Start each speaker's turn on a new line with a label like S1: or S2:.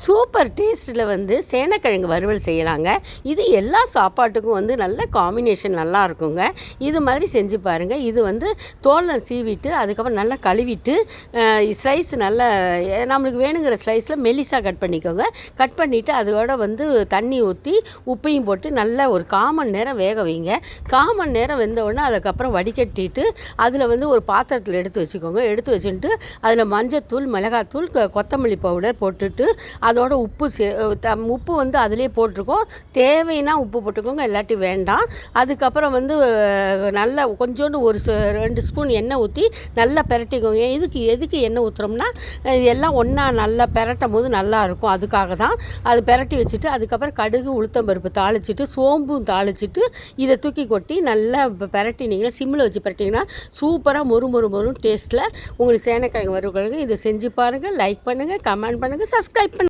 S1: Super டேஸ்ட்டில் வந்து சேனக்கிழங்கு வறுவல் செய்யலாங்க. இது எல்லா சாப்பாட்டுக்கும் வந்து நல்ல காம்பினேஷன் நல்லா இருக்குங்க. இது மாதிரி செஞ்சு பாருங்கள். இது வந்து தோலை சீவிட்டு அதுக்கப்புறம் நல்லா கழுவிட்டு ஸ்லைஸ் நல்லா நம்மளுக்கு வேணுங்கிற ஸ்லைஸில் மெல்லிசாக கட் பண்ணிக்கோங்க. கட் பண்ணிவிட்டு அதோட வந்து தண்ணி ஊற்றி உப்பையும் போட்டு நல்லா ஒரு 1/4 மணி நேரம் வேக வைங்க. 1/4 மணி நேரம் வெந்தவுடனே அதுக்கப்புறம் வடிகட்டிட்டு அதில் வந்து ஒரு பாத்திரத்தில் எடுத்து வச்சுக்கோங்க. எடுத்து வச்சுட்டு அதில் மஞ்சத்தூள், மிளகாத்தூள், கொத்தமல்லி பவுடர் போட்டுட்டு அதோட உப்பு வந்து அதிலே போட்டிருக்கோம். தேவைன்னா உப்பு போட்டுக்கோங்க, இல்லாட்டி வேண்டாம். அதுக்கப்புறம் வந்து நல்லா கொஞ்சோண்டு ஒரு 2 ஸ்பூன் எண்ணெய் ஊற்றி நல்லா பெரட்டிக்கோங்க. எதுக்கு எண்ணெய் ஊற்றுறோம்னா எல்லாம் ஒன்றா நல்லா பெரட்டும் போது நல்லாயிருக்கும். அதுக்காக தான் அது பெரட்டி வச்சுட்டு அதுக்கப்புறம் கடுகு, உளுத்தம்பருப்பு தாளிச்சிட்டு சோம்பும் தாளிச்சிட்டு இதை தூக்கி கொட்டி நல்லா பெரட்டினீங்கன்னா சிம்மில் வச்சு பெரட்டிங்கன்னா சூப்பராக மொறு டேஸ்ட்டில் உங்களுக்கு சேனக்கிழங்கு வறுவல். இதை செஞ்சு பாருங்கள். லைக் பண்ணுங்கள், கமெண்ட் பண்ணுங்கள், சப்ஸ்கிரைப் பண்ணுங்கள்.